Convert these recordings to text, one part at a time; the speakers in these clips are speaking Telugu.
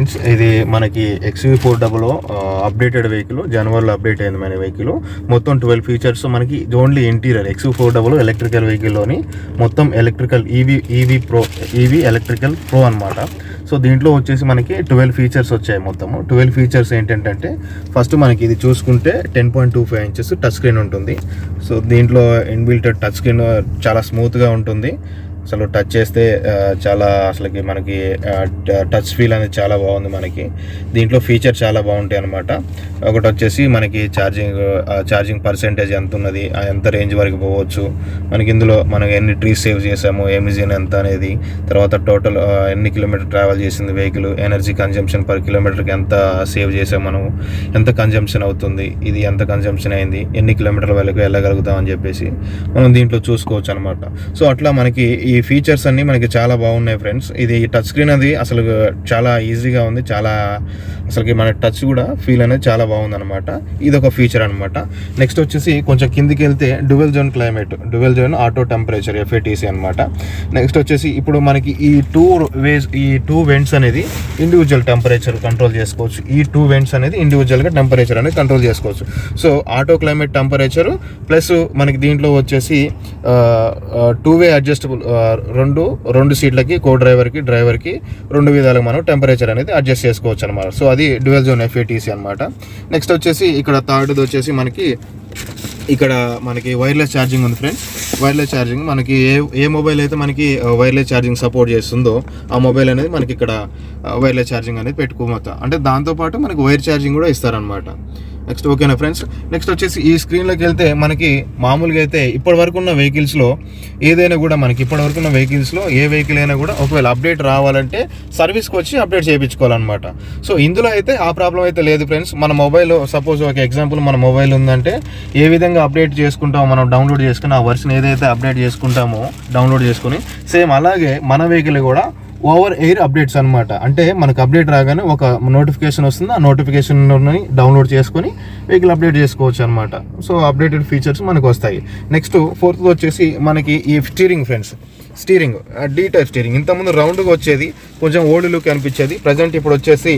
ఫ్రెండ్స్, ఇది మనకి XUV400 అప్డేటెడ్ వెహికల్, జనవరిలో అప్డేట్ అయింది మన వెహికల్. మొత్తం 12 ఫీచర్స్ మనకి ఓన్లీ ఇంటీరియర్. XUV400 ఎలక్ట్రికల్ వెహికల్లోని మొత్తం ఎలక్ట్రికల్ ఈవీ ఎలక్ట్రికల్ ప్రో అనమాట. సో దీంట్లో వచ్చేసి మనకి 12 ఫీచర్స్ వచ్చాయి. మొత్తము 12 ఫీచర్స్ ఏంటంటే, ఫస్ట్ మనకి ఇది చూసుకుంటే 10.25 ఇంచెస్ టచ్ స్క్రీన్ ఉంటుంది. సో దీంట్లో ఇన్బిల్ట్ టచ్ స్క్రీన్ చాలా స్మూత్గా ఉంటుంది. అసలు టచ్ చేస్తే చాలా అసలుకి మనకి టచ్ ఫీల్ అనేది చాలా బాగుంది. మనకి దీంట్లో ఫీచర్ చాలా బాగుంటాయి అనమాట. ఒకటి వచ్చేసి మనకి ఛార్జింగ్ పర్సెంటేజ్ ఎంత ఉన్నది, ఎంత రేంజ్ వరకు పోవచ్చు, మనకి ఇందులో మనం ఎన్ని ట్రీస్ సేవ్ చేసాము, ఎమిజన్ ఎంత అనేది, తర్వాత టోటల్ ఎన్ని కిలోమీటర్ ట్రావెల్ చేసింది వెహికల్, ఎనర్జీ కన్జంప్షన్ పర్ కిలోమీటర్కి ఎంత సేవ్ చేసాము మనం, ఎంత కన్జంప్షన్ అవుతుంది, ఇది ఎంత కన్జంప్షన్ అయింది, ఎన్ని కిలోమీటర్ల వరకు వెళ్ళగలుగుతాం అని చెప్పేసి మనం దీంట్లో చూసుకోవచ్చు అనమాట. సో అట్లా మనకి ఈ ఫీచర్స్ అన్నీ మనకి చాలా బాగున్నాయి ఫ్రెండ్స్. ఇది టచ్ స్క్రీన్ అది అసలు చాలా ఈజీగా ఉంది. చాలా అసలుకి మన టచ్ కూడా ఫీల్ అనేది చాలా బాగుంది అనమాట. ఇది ఒక ఫీచర్ అనమాట. నెక్స్ట్ వచ్చేసి కొంచెం కిందికి వెళ్తే dual zone climate, dual zone auto temperature FATC అనమాట. నెక్స్ట్ వచ్చేసి ఇప్పుడు మనకి ఈ టూ వెంట్స్ అనేది ఇండివిజువల్ టెంపరేచర్ కంట్రోల్ చేసుకోవచ్చు. ఈ 2 వెంట్స్ అనేది ఇండివిజువల్గా టెంపరేచర్ అనేది కంట్రోల్ చేసుకోవచ్చు. So auto climate temperature plus మనకి దీంట్లో వచ్చేసి 2-వే అడ్జస్టబుల్, రెండు సీట్లకి డ్రైవర్కి 2 విధాలుగా మనం టెంపరేచర్ అనేది అడ్జస్ట్ చేసుకోవచ్చు అనమాట. సో అది డ్యువల్ జోన్ FATC అనమాట. నెక్స్ట్ వచ్చేసి ఇక్కడ థర్డ్ది వచ్చేసి మనకి ఇక్కడ మనకి వైర్లెస్ ఛార్జింగ్ ఉంది ఫ్రెండ్స్. వైర్లెస్ ఛార్జింగ్ మనకి ఏ మొబైల్ అయితే మనకి వైర్లెస్ ఛార్జింగ్ సపోర్ట్ చేస్తుందో ఆ మొబైల్ అనేది మనకి ఇక్కడ వైర్లెస్ ఛార్జింగ్ అనేది పెట్టుకోవచ్చు. అంటే దాంతోపాటు మనకి వైర్ ఛార్జింగ్ కూడా ఇస్తారనమాట. నెక్స్ట్ ఓకేనా ఫ్రెండ్స్. నెక్స్ట్ వచ్చేసి ఈ స్క్రీన్లోకి వెళ్తే మనకి మామూలుగా అయితే ఇప్పటివరకు ఉన్న వెహికల్స్లో ఏదైనా కూడా మనకి ఇప్పటివరకు ఉన్న వెహికల్స్లో ఏ వెహికల్ అయినా కూడా ఒకవేళ అప్డేట్ రావాలంటే సర్వీస్కి వచ్చి అప్డేట్ చేయించుకోవాలన్నమాట. సో ఇందులో అయితే ఆ ప్రాబ్లం అయితే లేదు ఫ్రెండ్స్. మన మొబైల్ సపోజ్ ఒక ఎగ్జాంపుల్ మన మొబైల్ ఉందంటే ఏ విధంగా అప్డేట్ చేసుకుంటామో మనం డౌన్లోడ్ చేసుకుని ఆ వర్షన్ ఏదైతే అప్డేట్ చేసుకుంటామో డౌన్లోడ్ చేసుకుని సేమ్ అలాగే మన వెహికల్ కూడా ఓవర్ ఎయిర్ అప్డేట్స్ అనమాట. అంటే మనకు అప్డేట్ రాగానే ఒక నోటిఫికేషన్ వస్తుంది, ఆ నోటిఫికేషన్ని డౌన్లోడ్ చేసుకొని వెహికల్ అప్డేట్ చేసుకోవచ్చు అనమాట. సో అప్డేటెడ్ ఫీచర్స్ మనకు వస్తాయి. నెక్స్ట్ ఫోర్త్ వచ్చేసి మనకి ఈ steering friends. Steering D type steering. ఇంతకుముందు రౌండ్గా వచ్చేది, కొంచెం ఓల్డ్ లుక్ అనిపించేది. ప్రజెంట్ ఇప్పుడు వచ్చేసి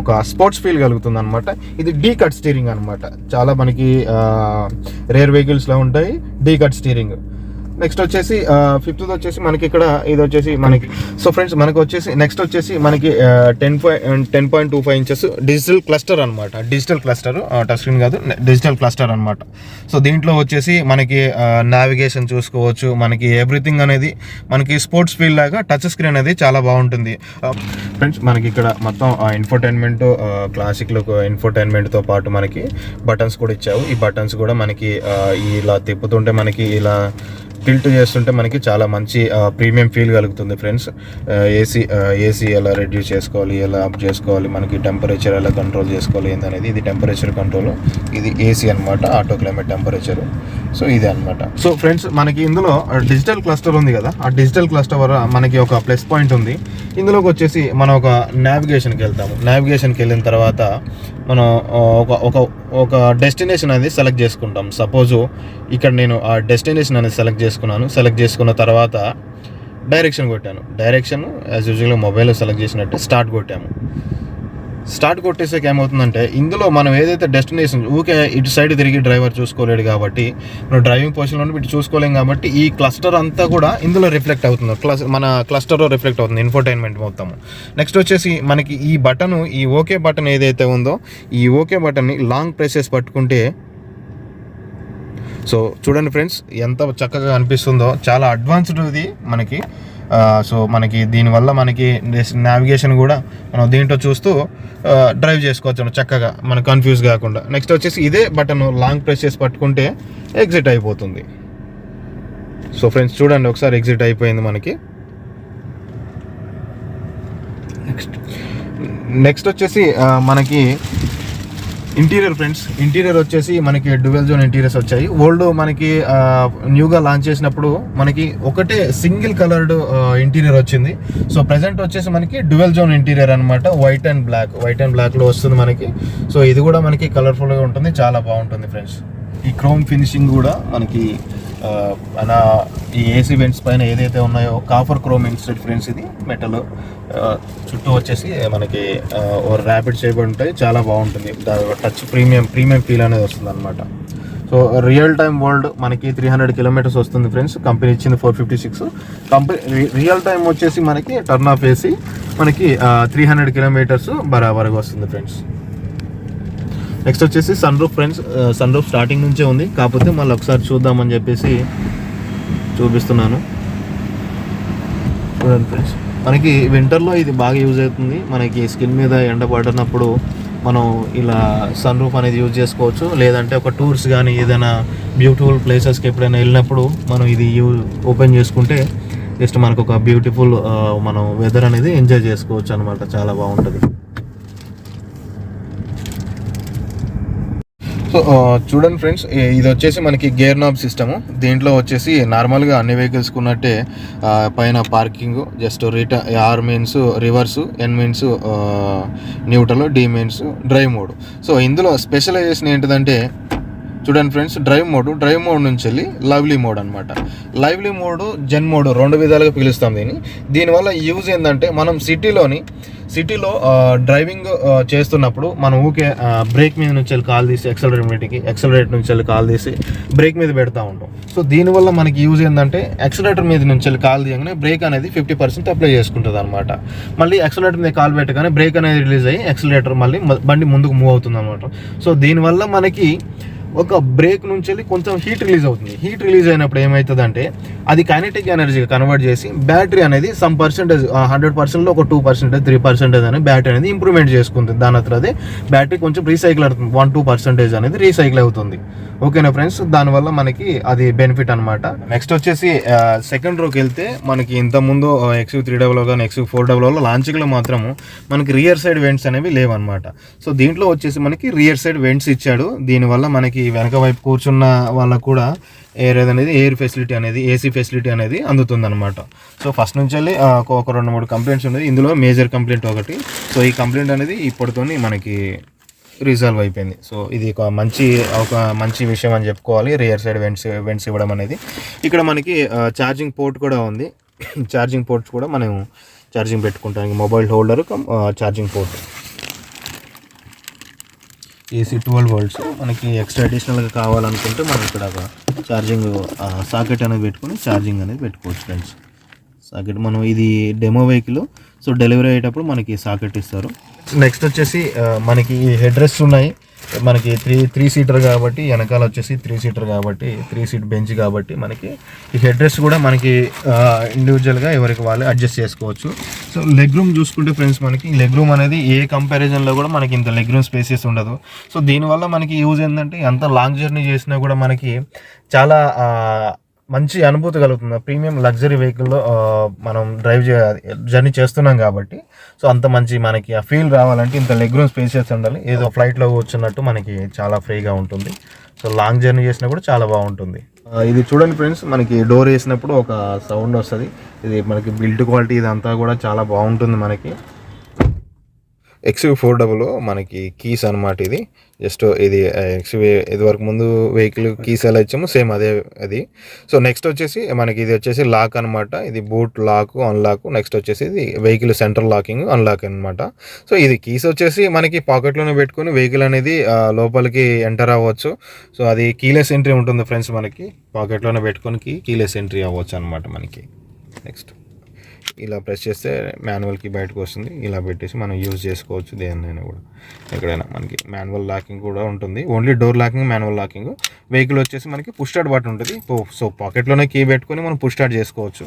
ఒక స్పోర్ట్స్ ఫీల్ కలుగుతుంది అనమాట. ఇది D కట్ స్టీరింగ్ అనమాట. చాలా మనకి రేర్ వెహికల్స్లో ఉంటాయి D కట్ స్టీరింగ్. నెక్స్ట్ వచ్చేసి ఫిఫ్త్ వచ్చేసి మనకి ఇక్కడ ఇది వచ్చేసి మనకి. సో ఫ్రెండ్స్ మనకి వచ్చేసి నెక్స్ట్ వచ్చేసి మనకి 10.25 ఇంచెస్ డిజిటల్ క్లస్టర్ అనమాట. డిజిటల్ క్లస్టర్, టచ్ స్క్రీన్ కాదు, డిజిటల్ క్లస్టర్ అనమాట. సో దీంట్లో వచ్చేసి మనకి నావిగేషన్ చూసుకోవచ్చు. మనకి ఎవ్రీథింగ్ అనేది మనకి స్పోర్ట్స్ ఫీల్ లాగా టచ్ స్క్రీన్ అనేది చాలా బాగుంటుంది ఫ్రెండ్స్. మనకి ఇక్కడ మొత్తం ఇన్ఫోటైన్మెంట్, క్లాసిక్ లుక్ ఇన్ఫోటైన్మెంట్తో పాటు మనకి బటన్స్ కూడా ఇచ్చావు. ఈ బటన్స్ కూడా మనకి ఇలా తిప్పుతుంటే మనకి ఇలా టిల్ట్ చేస్తుంటే మనకి చాలా మంచి ప్రీమియం ఫీల్ కలుగుతుంది ఫ్రెండ్స్. ఏసీ ఎలా రెడ్యూస్ చేసుకోవాలి, ఎలా అప్ చేసుకోవాలి, మనకి టెంపరేచర్ ఎలా కంట్రోల్ చేసుకోవాలి ఏందనేది. ఇది టెంపరేచర్ కంట్రోల్, ఇది AC అనమాట, ఆటో క్లైమేట్ టెంపరేచర్. సో ఇది అనమాట. సో ఫ్రెండ్స్ మనకి ఇందులో డిజిటల్ క్లస్టర్ ఉంది కదా, ఆ డిజిటల్ క్లస్టర్ వల్ల మనకి ఒక ప్లస్ పాయింట్ ఉంది. ఇందులోకి వచ్చేసి మనం ఒక నావిగేషన్కి వెళ్తాము. నావిగేషన్కి వెళ్ళిన తర్వాత మనం ఒక డెస్టినేషన్ అనేది సెలెక్ట్ చేసుకుంటాం. సపోజు ఇక్కడ నేను ఆ డెస్టినేషన్ అనేది సెలెక్ట్ చేసుకున్న తర్వాత డైరెక్షన్ కొట్టాను. డైరెక్షన్ యాజ్ యూజువల్గా మొబైల్లో సెలెక్ట్ చేసినట్టే స్టార్ట్ కొట్టాము. స్టార్ట్ కొట్టేసాక ఏమవుతుందంటే ఇందులో మనం ఏదైతే డెస్టినేషన్ ఊకే ఇటు సైడ్ తిరిగి డ్రైవర్ చూసుకోలేడు కాబట్టి, మనం డ్రైవింగ్ పొజిషన్లో ఇటు చూసుకోలేం కాబట్టి ఈ క్లస్టర్ అంతా కూడా ఇందులో రిఫ్లెక్ట్ అవుతుంది. మన క్లస్టర్లో రిఫ్లెక్ట్ అవుతుంది ఇన్ఫోటైన్మెంట్ మొత్తము. నెక్స్ట్ వచ్చేసి మనకి ఈ బటన్, ఈ ఓకే బటన్ ఏదైతే ఉందో ఈ ఓకే బటన్ని లాంగ్ ప్రెస్ చేసి పట్టుకుంటే, సో చూడండి ఫ్రెండ్స్ ఎంత చక్కగా అనిపిస్తుందో. చాలా అడ్వాన్స్డ్ ఇది మనకి. సో మనకి దీనివల్ల మనకి నావిగేషన్ కూడా మనం దీంట్లో చూస్తూ డ్రైవ్ చేసుకోవచ్చు చక్కగా, మనకు కన్ఫ్యూజ్ కాకుండా. నెక్స్ట్ వచ్చేసి ఇదే బటన్ లాంగ్ ప్రెస్ చేసి పట్టుకుంటే ఎగ్జిట్ అయిపోతుంది. సో ఫ్రెండ్స్ చూడండి ఒకసారి ఎగ్జిట్ అయిపోయింది మనకి. నెక్స్ట్ వచ్చేసి మనకి ఇంటీరియర్ ఫ్రెండ్స్. ఇంటీరియర్ వచ్చేసి మనకి డ్యువల్ జోన్ ఇంటీరియర్స్ వచ్చాయి. ఓల్డ్ మనకి న్యూగా లాంచ్ చేసినప్పుడు మనకి ఒకటే సింగిల్ కలర్డ్ ఇంటీరియర్ వచ్చింది. సో ప్రజెంట్ వచ్చేసి మనకి డ్యువల్ జోన్ ఇంటీరియర్ అనమాట. వైట్ అండ్ బ్లాక్లో వస్తుంది మనకి. సో ఇది కూడా మనకి కలర్ఫుల్గా ఉంటుంది, చాలా బాగుంటుంది ఫ్రెండ్స్. ఈ క్రోమ్ ఫినిషింగ్ కూడా మనకి మన ఈ ఏసీ వెంట్స్ పైన ఏదైతే ఉన్నాయో కాపర్ క్రోమ్ ఇన్స్టెడ్ ఫ్రెండ్స్, ఇది మెటల్ చుట్టూ వచ్చేసి మనకి ర్యాపిడ్ చేయబడి ఉంటాయి. చాలా బాగుంటుంది, టచ్ ప్రీమియం ఫీల్ అనేది వస్తుంది అనమాట. సో రియల్ టైమ్ వరల్డ్ మనకి 300 కిలోమీటర్స్ వస్తుంది ఫ్రెండ్స్. కంపెనీ ఇచ్చింది 456. రియల్ టైం వచ్చేసి మనకి టర్న్ ఆఫ్ వేసి మనకి 300 కిలోమీటర్స్ బరాబర్గా వస్తుంది ఫ్రెండ్స్. నెక్స్ట్ వచ్చేసి sun roof friends. Sun roof starting నుంచే ఉంది, కాకపోతే మళ్ళీ ఒకసారి చూద్దామని చెప్పేసి చూపిస్తున్నాను. చూడండి ఫ్రెండ్స్, మనకి వింటర్లో ఇది బాగా యూజ్ అవుతుంది. మనకి స్కిన్ మీద ఎండ పడినప్పుడు మనం ఇలా సన్ రూఫ్ అనేది యూజ్ చేసుకోవచ్చు. లేదంటే ఒక టూర్స్ కానీ ఏదైనా బ్యూటిఫుల్ ప్లేసెస్కి ఎప్పుడైనా వెళ్ళినప్పుడు మనం ఇది ఓపెన్ చేసుకుంటే జస్ట్ మనకు ఒక బ్యూటిఫుల్ మనం వెదర్ అనేది ఎంజాయ్ చేసుకోవచ్చు అనమాట. చాలా బాగుంటుంది. సో చూడండి ఫ్రెండ్స్, ఇది వచ్చేసి మనకి గేర్ నాబ్ సిస్టము. దీంట్లో వచ్చేసి నార్మల్గా అన్ని వెహికల్స్కి ఉన్నట్టే పైన parking, just R means reverse, N means neutral, D means drive mode. So ఇందులో స్పెషలైజేషన్ ఏంటిదంటే చూడండి ఫ్రెండ్స్, డ్రైవ్ మోడ్ నుంచి వెళ్ళి లవ్లీ మోడ్ అనమాట. లవ్లీ మోడ్, జెన్ మోడ్ 2 విధాలుగా పిలుస్తాం దీనివల్ల యూజ్ ఏంటంటే మనం సిటీలో డ్రైవింగ్ చేస్తున్నప్పుడు మనం ఊకే బ్రేక్ మీద నుంచి వెళ్ళి కాల్ తీసి ఎక్సలరేటర్ నుంచి వెళ్ళి కాల్ తీసి బ్రేక్ మీద పెడతా ఉంటాం. సో దీనివల్ల మనకి యూజ్ ఏంటంటే ఎక్సలరేటర్ మీద నుంచి వెళ్ళి కాల్ తీయగానే బ్రేక్ అనేది 50% అప్లై చేసుకుంటుంది అనమాట. మళ్ళీ ఎక్సలరేటర్ మీద కాల్ పెట్టగానే బ్రేక్ అనేది రిలీజ్ అయ్యి ఎక్సలరేటర్ మళ్ళీ బండి ముందుకు మూవ్ అవుతుంది అనమాట. సో దీనివల్ల మనకి ఒక బ్రేక్ నుంచి వెళ్ళి కొంచెం హీట్ రిలీజ్ అవుతుంది. హీట్ రిలీజ్ అయినప్పుడు ఏమవుతుందంటే అది కైనెటిక్ ఎనర్జీగా కన్వర్ట్ చేసి బ్యాటరీ అనేది సమ్ పర్సెంటేజ్ 100%లో ఒక 2%, 3% అనేది బ్యాటరీ అనేది ఇంప్రూవ్మెంట్ చేసుకుంటుంది. దాని అతను అదే బ్యాటరీ కొంచెం రీసైకిల్ అవుతుంది, 1-2% అనేది రీసైకిల్ అవుతుంది. ఓకేనా ఫ్రెండ్స్, దానివల్ల మనకి అది బెనిఫిట్ అనమాట. నెక్స్ట్ వచ్చేసి సెకండ్ రోకి వెళ్తే మనకి ఇంతకుముందు XUV300 కానీ XUV400 లాంచింగ్లో మాత్రము మనకి రియర్ సైడ్ వెంట్స్ అనేవి లేవన్నమాట. సో దీంట్లో వచ్చేసి మనకి రియర్ సైడ్ వెంట్స్ ఇచ్చాడు. దీనివల్ల మనకి వెనక వైపు కూర్చున్న వాళ్ళకు కూడా ఎయిర్ ఫెసిలిటీ అనేది, ఏసీ ఫెసిలిటీ అనేది అందుతుంది అనమాట. సో ఫస్ట్ నుంచి వెళ్ళి ఒక 2-3 కంప్లైంట్స్ ఉన్నాయి. ఇందులో మేజర్ కంప్లైంట్ ఒకటి. సో ఈ కంప్లైంట్ అనేది ఇప్పటితోని మనకి రిజాల్వ్ అయిపోయింది. సో ఇది ఒక మంచి విషయం అని చెప్పుకోవాలి, రియర్ సైడ్ వెంట్స్ ఇవ్వడం అనేది. ఇక్కడ మనకి ఛార్జింగ్ పోర్ట్ కూడా ఉంది. ఛార్జింగ్ పోర్ట్స్ కూడా మనం ఛార్జింగ్ పెట్టుకుంటానికి mobile holder charging port. AC 12 volts. మనకి ఎక్స్ట్రా అడిషనల్గా కావాలనుకుంటే మనం ఇక్కడ ఛార్జింగ్ సాకెట్ అనేది పెట్టుకుని ఛార్జింగ్ అనేది పెట్టుకోవచ్చు ఫ్రెండ్స్. సాకెట్ మనం ఇది డెమో వెహికల్, సో డెలివరీ అయ్యేటప్పుడు మనకి సాకెట్ ఇస్తారు. నెక్స్ట్ వచ్చేసి మనకి హెడ్ రెస్ట్ ఉన్నాయి. మనకి త్రీ సీటర్ కాబట్టి, వెనకాల వచ్చేసి 3 సీటర్ కాబట్టి, 3 సీట్ బెంచ్ కాబట్టి మనకి ఈ హెడ్ రెస్ట్ కూడా మనకి ఇండివిజువల్గా ఎవరికి వాళ్ళు అడ్జస్ట్ చేసుకోవచ్చు. సో లెగ్ రూమ్ చూసుకుంటే ఫ్రెండ్స్, మనకి లెగ్ రూమ్ అనేది ఏ కంపారిజన్లో కూడా మనకి ఇంత లెగ్ రూమ్ స్పేసెస్ ఉండదు. సో దీనివల్ల మనకి యూజ్ ఏంటంటే ఎంత లాంగ్ జర్నీ చేసినా కూడా మనకి చాలా మంచి అనుభూతి కలుగుతుంది. ప్రీమియం లగ్జరీ వెహికల్లో మనం జర్నీ చేస్తున్నాం కాబట్టి, సో అంత మంచి మనకి ఆ ఫీల్ రావాలంటే ఇంత లెగ్ రూమ్ స్పేసెస్ ఉండాలి. ఏదో ఫ్లైట్లో కూర్చున్నట్టు మనకి చాలా ఫ్రీగా ఉంటుంది. సో లాంగ్ జర్నీ చేసినా కూడా చాలా బాగుంటుంది. ఇది చూడండి ఫ్రెండ్స్, మనకి డోర్ వేసినప్పుడు ఒక సౌండ్ వస్తుంది. ఇది మనకి బిల్డ్ క్వాలిటీ ఇదంతా కూడా చాలా బాగుంటుంది. మనకి XUV400 మనకి కీస్ అనమాట. ఇది జస్ట్ ఇది XUV ఇదివరకు ముందు వెహికల్ కీస్ ఎలా ఇచ్చాము సేమ్ అదే అది. సో నెక్స్ట్ వచ్చేసి మనకి ఇది వచ్చేసి లాక్ అనమాట. ఇది బూట్ లాక్, అన్లాక్. నెక్స్ట్ వచ్చేసి ఇది వెహికల్ సెంట్రల్ లాకింగ్, అన్లాక్ అనమాట. సో ఇది కీస్ వచ్చేసి మనకి పాకెట్లోనే పెట్టుకుని వెహికల్ అనేది లోపలికి ఎంటర్ అవ్వచ్చు. సో అది కీలెస్ ఎంట్రీ ఉంటుంది ఫ్రెండ్స్. మనకి పాకెట్లోనే పెట్టుకొని కీలెస్ ఎంట్రీ అవ్వచ్చు అనమాట మనకి. నెక్స్ట్ ఇలా ప్రెస్ చేస్తే మాన్యువల్కి బయటకు వస్తుంది. ఇలా పెట్టేసి మనం యూజ్ చేసుకోవచ్చు దేన్నైనా కూడా. ఎక్కడైనా మనకి మాన్యువల్ లాకింగ్ కూడా ఉంటుంది. Only door locking, manual locking. Vehicle వచ్చేసి మనకి పుష్ స్టార్ట్ బటన్ ఉంటుంది. సో పాకెట్లోనే కీ పెట్టుకొని మనం పుష్ స్టార్ట్ చేసుకోవచ్చు.